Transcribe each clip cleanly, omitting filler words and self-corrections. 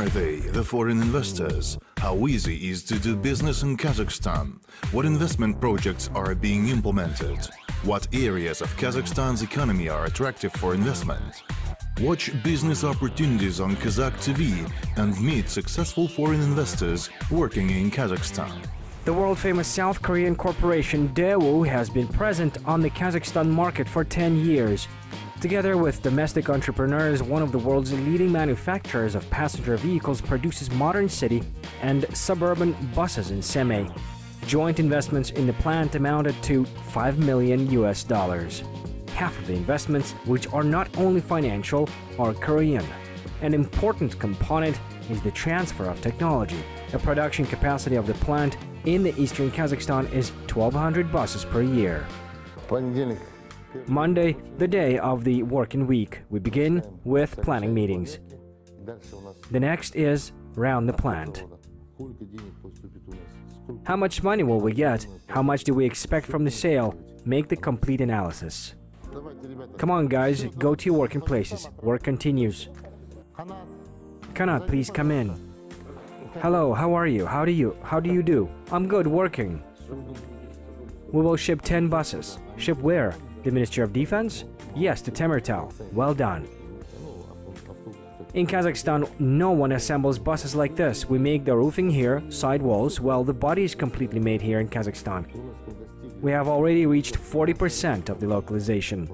are they, the foreign investors? How easy is to do business in Kazakhstan? What investment projects are being implemented? What areas of Kazakhstan's economy are attractive for investment? Watch business opportunities on Kazakh TV and meet successful foreign investors working in Kazakhstan. The world-famous South Korean corporation Daewoo has been present on the Kazakhstan market for 10 years. Together with domestic entrepreneurs, one of the world's leading manufacturers of passenger vehicles produces modern city and suburban buses in Semey. Joint investments in the plant amounted to $5 million. Half of the investments, which are not only financial, are Korean. An important component is the transfer of technology. The production capacity of the plant in the eastern Kazakhstan is 1,200 buses per year. Monday, the day of the working week, we begin with planning meetings. The next is round the plant. How much money will we get? How much do we expect from the sale? Make the complete analysis. Come on, guys, go to your working places. Work continues. Kanat, please come in. Hello, how are you? How do you do? I'm good, working. We will ship 10 buses. Ship where? The Ministry of Defense? Yes, to Temirtau. Well done. In Kazakhstan, no one assembles buses like this. We make the roofing here, side walls, well, the body is completely made here in Kazakhstan. We have already reached 40% of the localization.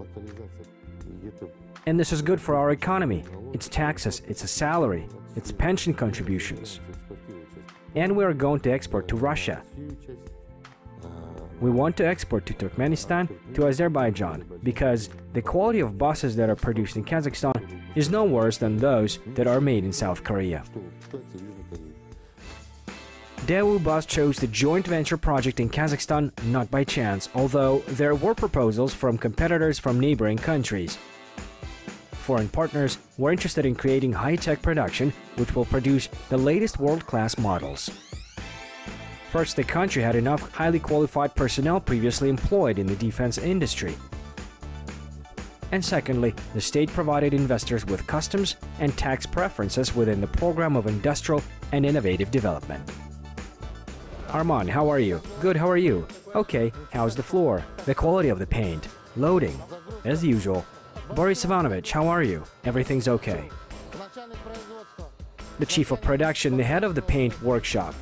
And this is good for our economy. It's taxes, it's a salary, it's pension contributions. And we are going to export to Russia. We want to export to Turkmenistan, to Azerbaijan, because the quality of buses that are produced in Kazakhstan is no worse than those that are made in South Korea. Daewoo Bus chose the joint venture project in Kazakhstan not by chance, although there were proposals from competitors from neighboring countries. Foreign partners were interested in creating high-tech production which will produce the latest world-class models. First, the country had enough highly qualified personnel previously employed in the defense industry. And secondly, the state provided investors with customs and tax preferences within the program of industrial and innovative development. Arman, how are you? Good, how are you? Okay, how's the floor? The quality of the paint? Loading? As usual. Boris Ivanovich, how are you? Everything's okay. The chief of production, the head of the paint workshop.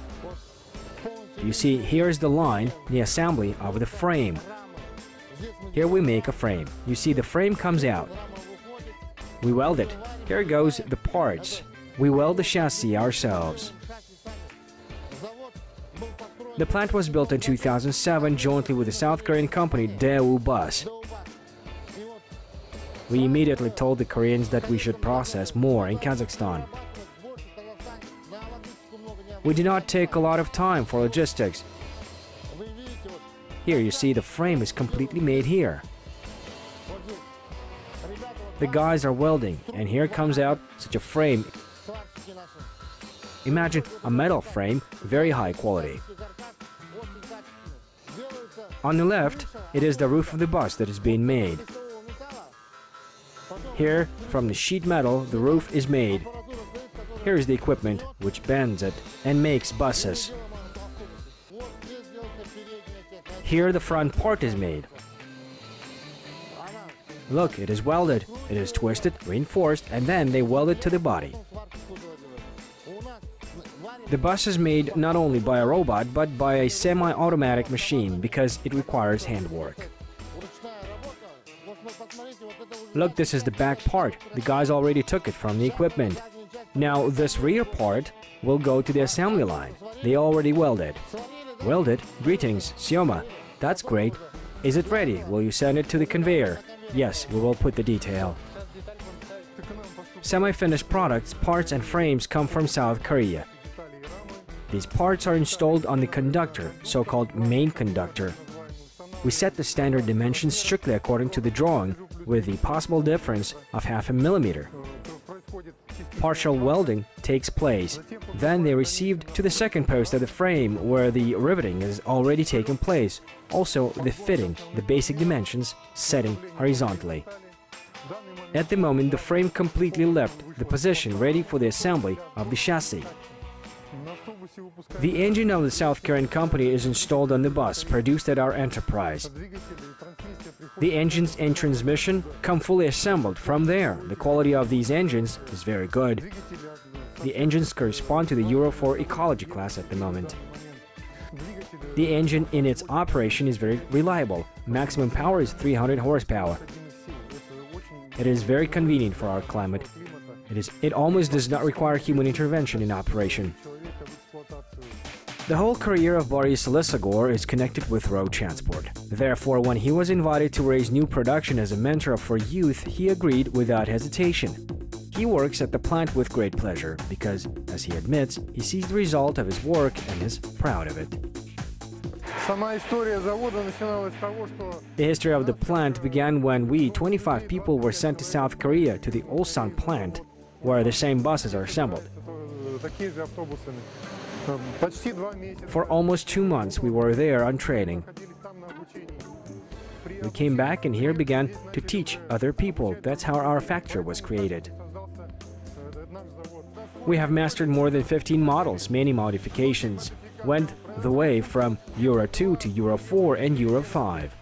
You see, here's the line, the assembly of the frame. Here we make a frame. You see, the frame comes out. We weld it. Here goes the parts. We weld the chassis ourselves. The plant was built in 2007 jointly with the South Korean company Daewoo Bus. We immediately told the Koreans that we should process more in Kazakhstan. We did not take a lot of time for logistics. Here you see the frame is completely made here. The guys are welding, and here comes out such a frame. Imagine a metal frame, very high quality. On the left, it is the roof of the bus that is being made. Here, from the sheet metal, the roof is made. Here is the equipment which bends it and makes buses. Here the front part is made. Look, it is welded, it is twisted, reinforced, and then they weld it to the body. The bus is made not only by a robot, but by a semi-automatic machine because it requires handwork. Look, this is the back part. The guys already took it from the equipment. Now, this rear part will go to the assembly line. They already welded. Welded? Greetings, Sioma. That's great. Is it ready? Will you send it to the conveyor? Yes, we will put the detail. Semi-finished products, parts and frames come from South Korea. These parts are installed on the conductor, so-called main conductor. We set the standard dimensions strictly according to the drawing, with the possible difference of ½ millimeter. Partial welding takes place. Then they received to the second post of the frame, where the riveting is already taken place. Also, the fitting, the basic dimensions, setting horizontally. At the moment, the frame completely left the position ready for the assembly of the chassis. The engine of the South Korean company is installed on the bus produced at our enterprise. The engines and transmission come fully assembled from there. The quality of these engines is very good. The engines correspond to the Euro 4 ecology class at the moment. The engine in its operation is very reliable. Maximum power is 300 horsepower. It is very convenient for our climate. It almost does not require human intervention in operation. The whole career of Boris Lesogor is connected with road transport. Therefore, when he was invited to raise new production as a mentor for youth, he agreed without hesitation. He works at the plant with great pleasure because, as he admits, he sees the result of his work and is proud of it. The history of the plant began when we, 25 people, were sent to South Korea to the Ulsan plant, where the same buses are assembled. For almost 2 months we were there on training. We came back and here began to teach other people. That's how our factory was created. We have mastered more than 15 models, many modifications. Went the way from Euro 2 to Euro 4 and Euro 5.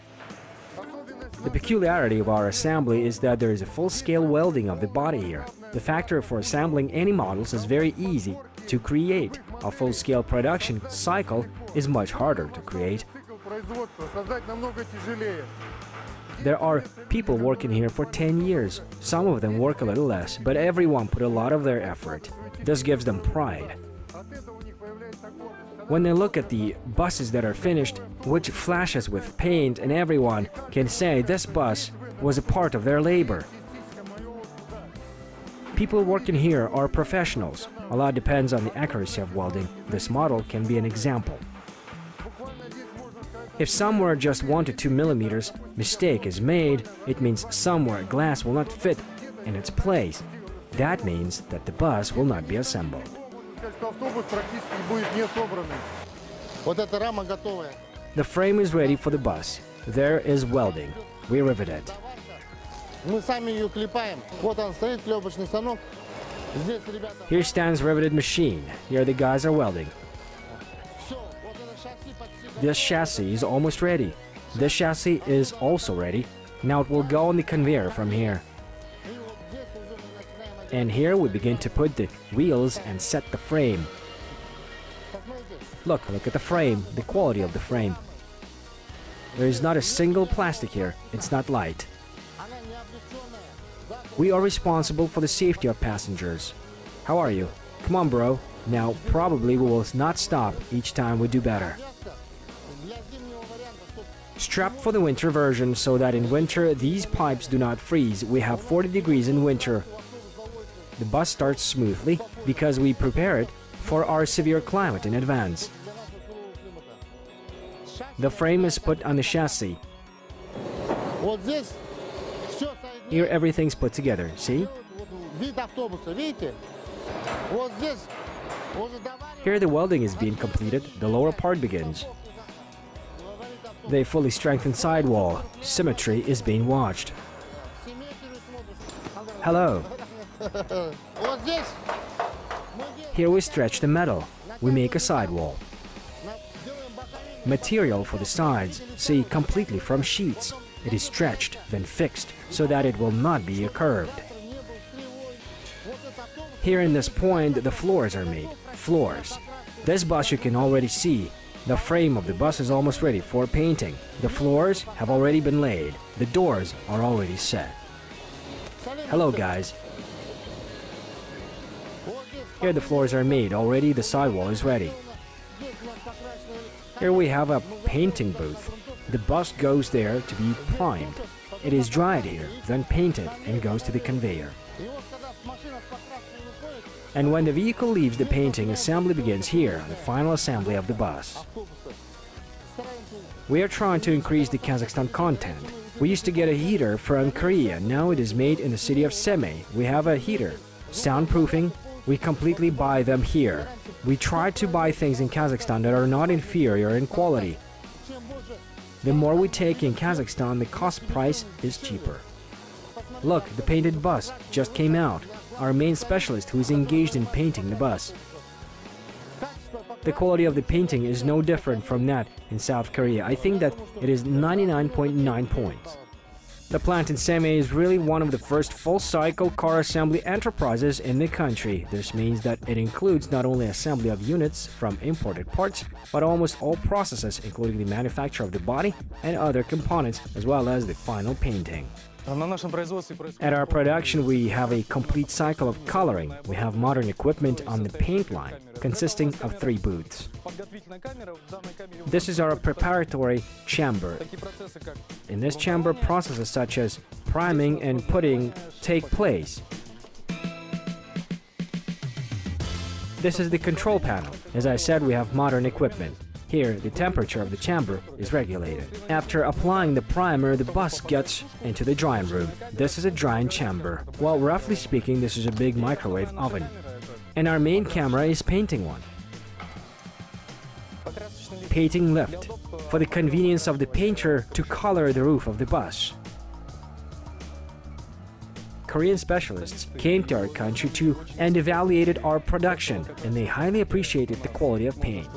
The peculiarity of our assembly is that there is a full-scale welding of the body here. The factor for assembling any models is very easy to create. A full-scale production cycle is much harder to create. There are people working here for 10 years. Some of them work a little less, but everyone put a lot of their effort. This gives them pride. When they look at the buses that are finished, which flashes with paint, and everyone can say this bus was a part of their labor. People working here are professionals. A lot depends on the accuracy of welding. This model can be an example. If somewhere just 1 to 2 millimeters mistake is made, it means somewhere glass will not fit in its place. That means that the bus will not be assembled. The frame is ready for the bus. There is welding. We rivet it. Here stands riveted machine. Here the guys are welding. This chassis is almost ready. This chassis is also ready. Now it will go on the conveyor from here. And here we begin to put the wheels and set the frame. Look at the frame, the quality of the frame. There is not a single plastic here. It's not light. We are responsible for the safety of passengers. How are you? Come on, bro. Now, probably we will not stop each time we do better. Strapped for the winter version so that in winter these pipes do not freeze. We have 40 degrees in winter. The bus starts smoothly because we prepare it for our severe climate in advance. The frame is put on the chassis. Here everything's put together, see? Here the welding is being completed, the lower part begins. The fully strengthened sidewall, symmetry is being watched. Hello. Here we stretch the metal, we make a sidewall. Material for the sides, see, completely from sheets. It is stretched, then fixed, so that it will not be curved. Here in this point, the floors are made. Floors. This bus you can already see. The frame of the bus is almost ready for painting. The floors have already been laid. The doors are already set. Hello, guys. Here the floors are made. Already the sidewall is ready. Here we have a painting booth. The bus goes there to be primed. It is dried here, then painted and goes to the conveyor. And when the vehicle leaves the painting, assembly begins here, the final assembly of the bus. We are trying to increase the Kazakhstan content. We used to get a heater from Korea, now it is made in the city of Semey. We have a heater. Soundproofing, we completely buy them here. We try to buy things in Kazakhstan that are not inferior in quality. The more we take in Kazakhstan, the cost price is cheaper. Look, the painted bus just came out. Our main specialist who is engaged in painting the bus. The quality of the painting is no different from that in South Korea. I think that it is 99.9 points. The plant in Semey is really one of the first full-cycle car assembly enterprises in the country. This means that it includes not only assembly of units from imported parts, but almost all processes, including the manufacture of the body and other components, as well as the final painting. At our production, we have a complete cycle of coloring. We have modern equipment on the paint line, consisting of 3 booths. This is our preparatory chamber. In this chamber, processes such as priming and putting take place. This is the control panel. As I said, we have modern equipment. Here, the temperature of the chamber is regulated. After applying the primer, the bus gets into the drying room. This is a drying chamber. Well, roughly speaking, this is a big microwave oven. And our main camera is painting one. Painting lift, for the convenience of the painter to color the roof of the bus. Korean specialists came to our country and evaluated our production, and they highly appreciated the quality of paint.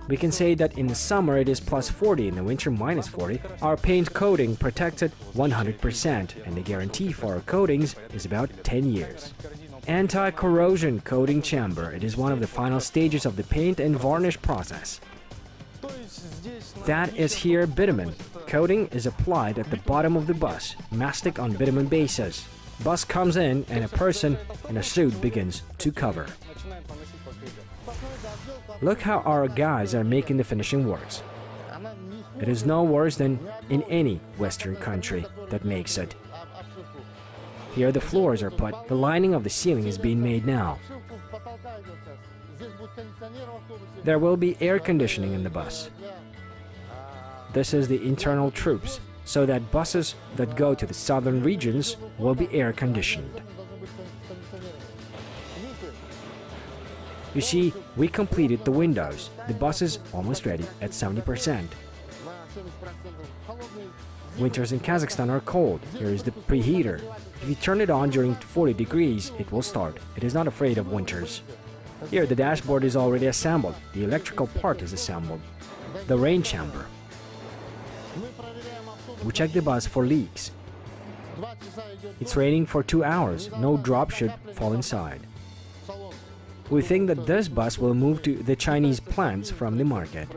We can say that in the summer it is +40, in the winter -40. Our paint coating protects it 100%, and the guarantee for our coatings is about 10 years. Anti-corrosion coating chamber. It is one of the final stages of the paint and varnish process. That is here bitumen. Coating is applied at the bottom of the bus, mastic on bitumen bases. Bus comes in and a person in a suit begins to cover. Look how our guys are making the finishing works. It is no worse than in any Western country that makes it. Here the floors are put, the lining of the ceiling is being made now. There will be air conditioning in the bus. This is the internal troops, so that buses that go to the southern regions will be air conditioned. You see, we completed the windows. The bus is almost ready at 70%. Winters in Kazakhstan are cold. Here is the preheater. If you turn it on during 40 degrees, it will start. It is not afraid of winters. Here, the dashboard is already assembled. The electrical part is assembled. The rain chamber. We check the bus for leaks. It's raining for 2 hours. No drop should fall inside. We think that this bus will move to the Chinese plants from the market.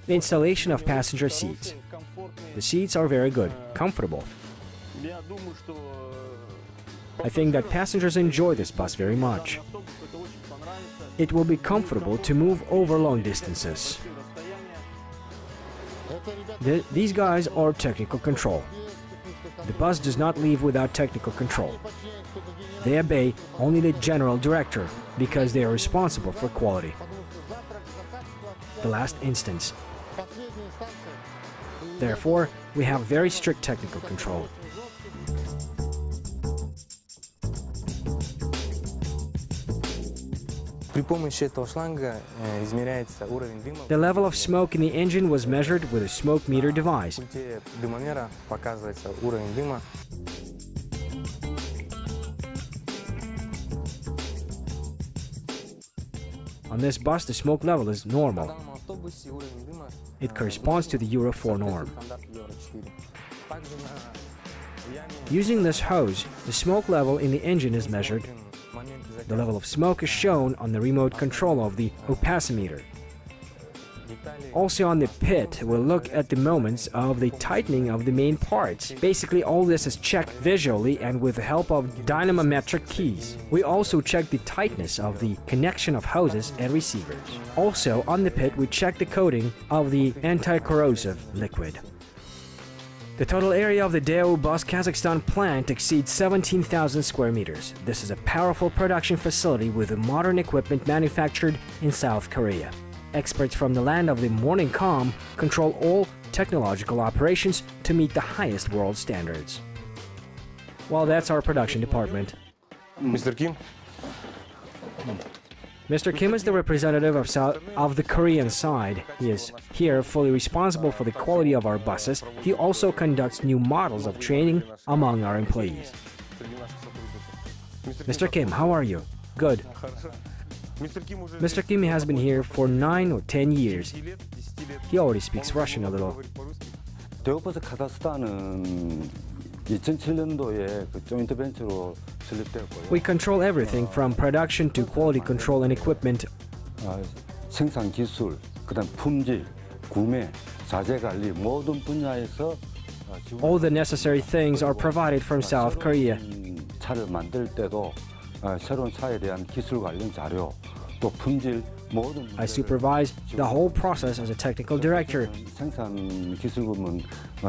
The installation of passenger seats. The seats are very good, comfortable. I think that passengers enjoy this bus very much. It will be comfortable to move over long distances. These guys are technical control. The bus does not leave without technical control. They obey only the general director because they are responsible for quality. The last instance. Therefore, we have very strict technical control. The level of smoke in the engine was measured with a smoke meter device. On this bus, the smoke level is normal. It corresponds to the Euro 4 norm. Using this hose, the smoke level in the engine is measured. The level of smoke is shown on the remote control of the opacimeter. Also on the pit, we'll look at the moments of the tightening of the main parts. Basically, all this is checked visually and with the help of dynamometric keys. We also check the tightness of the connection of hoses and receivers. Also, on the pit, we check the coating of the anti-corrosive liquid. The total area of the Daewoo Bus Kazakhstan plant exceeds 17,000 square meters. This is a powerful production facility with modern equipment manufactured in South Korea. Experts from the land of the morning calm control all technological operations to meet the highest world standards. Well, that's our production department. Mr. Kim? Mr. Kim is the representative of the Korean side. He is here fully responsible for the quality of our buses. He also conducts new models of training among our employees. Mr. Kim, how are you? Good. Mr. Kim has been here for 9 or 10 years. He already speaks Russian a little. 대우버스 카자흐스탄은 2007년도에 그 조인트 벤처로 설립되었고요. We control everything from production to quality control and equipment. 생산 기술, 그다음 품질, 구매, 자재 관리 모든 분야에서 All the necessary things are provided from South Korea. 차를 만들 때도 새로운 차에 대한 기술 관련 자료, 또 품질 모든 I supervise the whole process as a technical director. 생산 기술부문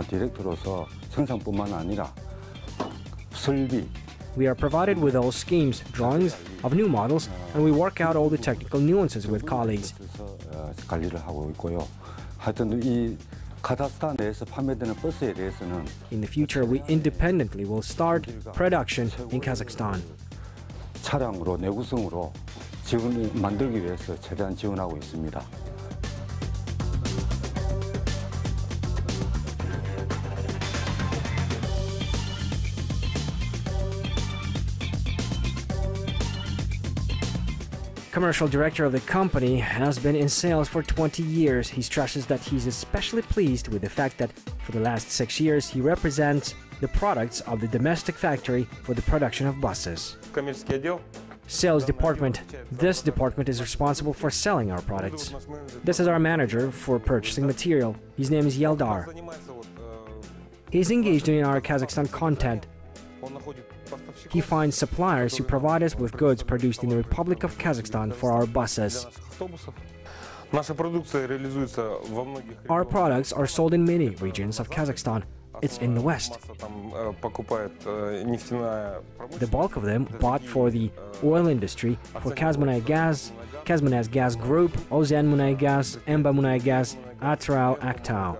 디렉터로서 생산뿐만 아니라 설비 We are provided with all schemes, drawings of new models, and we work out all the technical nuances with colleagues. 관리를 하고 있고요. 하여튼 이 카자흐스탄 내에서 판매되는 버스에 대해서는 In the future, we independently will start production in Kazakhstan. 차량으로 내구성으로 지원을 만들기 위해서 최대한 지원하고 있습니다. Commercial director of the company has been in sales for 20 years. He stresses that he's especially pleased with the fact that for the last 6 years he represents the products of the domestic factory for the production of buses. Sales department. This department is responsible for selling our products. This is our manager for purchasing material. His name is Yeldar. He's engaged in our Kazakhstan content. He finds suppliers who provide us with goods produced in the Republic of Kazakhstan for our buses. Our products are sold in many regions of Kazakhstan. It's in the west. The bulk of them bought for the oil industry, for Kazmunaygas, Gas Group, Ozyanmunaygas, Embamunaygas, Atrao, Aktau.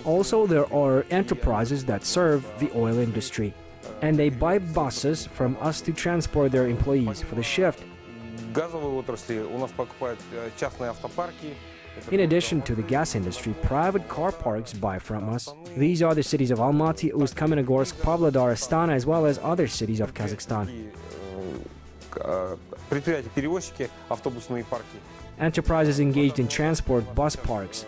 Also, there are enterprises that serve the oil industry, and they buy buses from us to transport their employees for the shift. In addition to the gas industry, private car parks buy from us. These are the cities of Almaty, Ust-Kamenogorsk, Pavlodar, Astana, as well as other cities of Kazakhstan. Enterprises engaged in transport bus parks.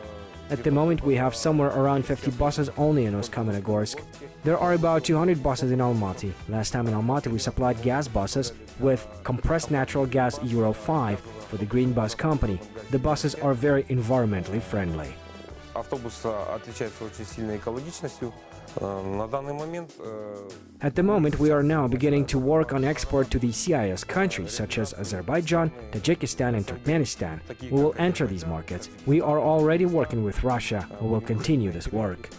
At the moment, we have somewhere around 50 buses only in Ust-Kamenogorsk. There are about 200 buses in Almaty. Last time in Almaty, we supplied gas buses with compressed natural gas Euro 5 for the Green Bus Company. The buses are very environmentally friendly. At the moment, we are now beginning to work on export to the CIS countries such as Azerbaijan, Tajikistan and Turkmenistan. We will enter these markets. We are already working with Russia. We will continue this work.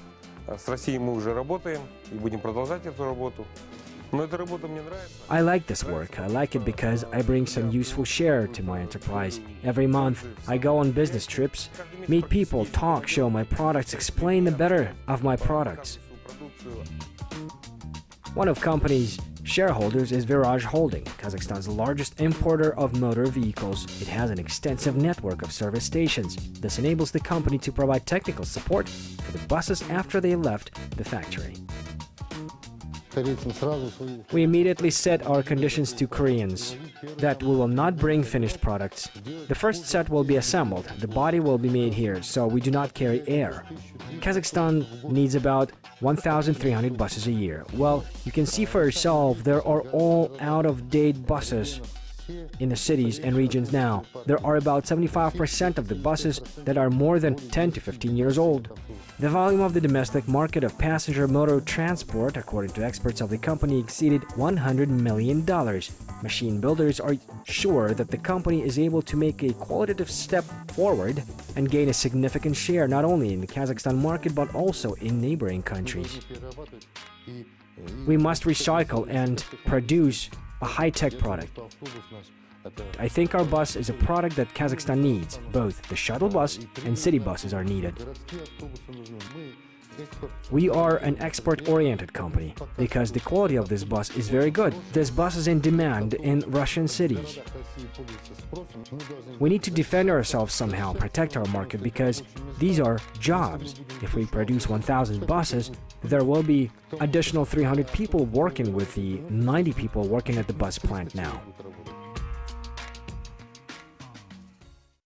I like this work. I like it because I bring some useful share to my enterprise. Every month, I go on business trips, meet people, talk, show my products, explain the better of my products. One of company's shareholders is Viraj Holding, Kazakhstan's largest importer of motor vehicles. It has an extensive network of service stations. This enables the company to provide technical support for the buses after they left the factory. We immediately set our conditions to Koreans that we will not bring finished products. The first set will be assembled, the body will be made here, so we do not carry air. Kazakhstan needs about 1,300 buses a year. Well, you can see for yourself, there are all out-of-date buses in the cities and regions now. There are about 75% of the buses that are more than 10 to 15 years old. The volume of the domestic market of passenger motor transport, according to experts of the company, exceeded $100 million. Machine builders are sure that the company is able to make a qualitative step forward and gain a significant share not only in the Kazakhstan market but also in neighboring countries. We must recycle and produce a high-tech product. I think our bus is a product that Kazakhstan needs. Both the shuttle bus and city buses are needed. We are an export-oriented company because the quality of this bus is very good. This bus is in demand in Russian cities. We need to defend ourselves somehow, protect our market, because these are jobs. If we produce 1,000 buses, there will be additional 300 people working with the 90 people working at the bus plant now.